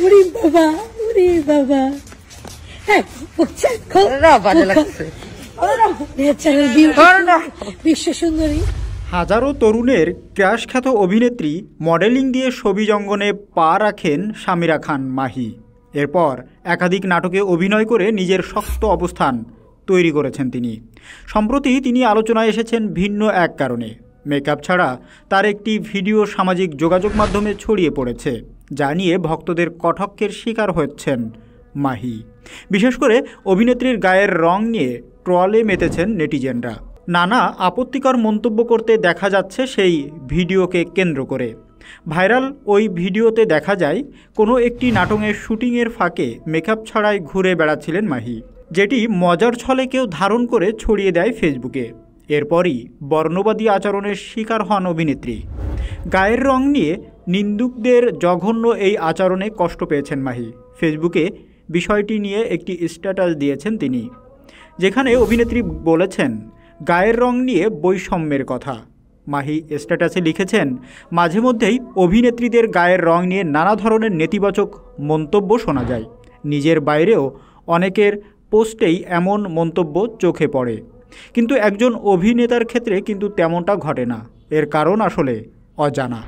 উরি বাবা, উরি বাবা। হ্যাঁ, বিশ্ব সুন্দরী। হাজারো তরুণের ক্রাশ খ্যাত অভিনেত্রী মডেলিং দিয়ে ছবি জঙ্গনে পা রাখেন সামিরা খান মাহি। এরপর একাধিক নাটকে অভিনয় করে নিজের শক্ত অবস্থান তৈরি করেছেন তিনি। সম্প্রতি তিনি আলোচনায় এসেছেন ভিন্ন এক কারণে। মেকআপ ছাড়া তার একটি ভিডিও সামাজিক যোগাযোগ মাধ্যমে ছড়িয়ে পড়েছে, যা নিয়ে ভক্তদের কটাক্ষের শিকার হচ্ছেন মাহি। বিশেষ করে অভিনেত্রীর গায়ের রং নিয়ে ট্রলে মেতেছেন নেটিজেনরা। নানা আপত্তিকর মন্তব্য করতে দেখা যাচ্ছে সেই ভিডিওকে কেন্দ্র করে। ভাইরাল ওই ভিডিওতে দেখা যায় কোনো একটি নাটকের শুটিংয়ের ফাঁকে মেকআপ ছাড়াই ঘুরে বেড়াচ্ছিলেন মাহি, যেটি মজার ছলে কেউ ধারণ করে ছড়িয়ে দেয় ফেসবুকে। এরপরই বর্ণবাদী আচরণের শিকার হন অভিনেত্রী। গায়ের রং নিয়ে নিন্দুকদের জঘন্য এই আচরণে কষ্ট পেয়েছেন মাহি। ফেসবুকে বিষয়টি নিয়ে একটি স্ট্যাটাস দিয়েছেন তিনি, যেখানে অভিনেত্রী বলেছেন গায়ের রং নিয়ে বৈষম্যের কথা। মাহি স্ট্যাটাসে লিখেছেন, মাঝে মধ্যেই অভিনেত্রীদের গায়ের রং নিয়ে নানা ধরনের নেতিবাচক মন্তব্য শোনা যায়। নিজের বাইরেও অনেকের পোস্টেই এমন মন্তব্য চোখে পড়ে, কিন্তু একজন অভিনেতার ক্ষেত্রে কিন্তু তেমনটা ঘটে না। এর কারণ আসলে অজানা।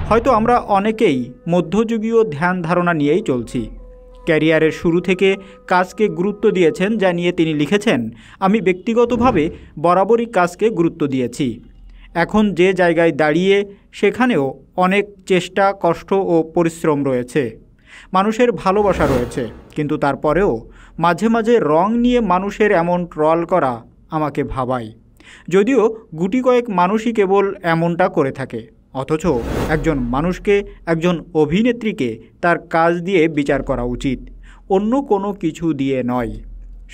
হয়তো আমরা অনেকেই মধ্যযুগীয় ধ্যান ধারণা নিয়েই চলছি। ক্যারিয়ারের শুরু থেকে কাজকে গুরুত্ব দিয়েছেন, যা নিয়ে তিনি লিখেছেন, আমি ব্যক্তিগতভাবে বরাবরই কাজকে গুরুত্ব দিয়েছি। এখন যে জায়গায় দাঁড়িয়ে সেখানেও অনেক চেষ্টা, কষ্ট ও পরিশ্রম রয়েছে, মানুষের ভালোবাসা রয়েছে, কিন্তু তারপরেও মাঝে মাঝে রং নিয়ে মানুষের এমন ট্রল করা আমাকে ভাবায়। যদিও গুটি কয়েক মানুষই কেবল এমনটা করে থাকে, অথচ একজন মানুষকে, একজন অভিনেত্রীকে তার কাজ দিয়ে বিচার করা উচিত, অন্য কোনো কিছু দিয়ে নয়।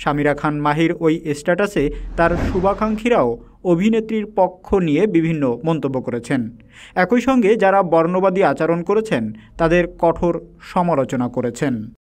সামিরা খান মাহির ওই স্ট্যাটাসে তার শুভাকাঙ্ক্ষীরাও অভিনেত্রীর পক্ষ নিয়ে বিভিন্ন মন্তব্য করেছেন। একই সঙ্গে যারা বর্ণবাদী আচরণ করেছেন তাদের কঠোর সমালোচনা করেছেন।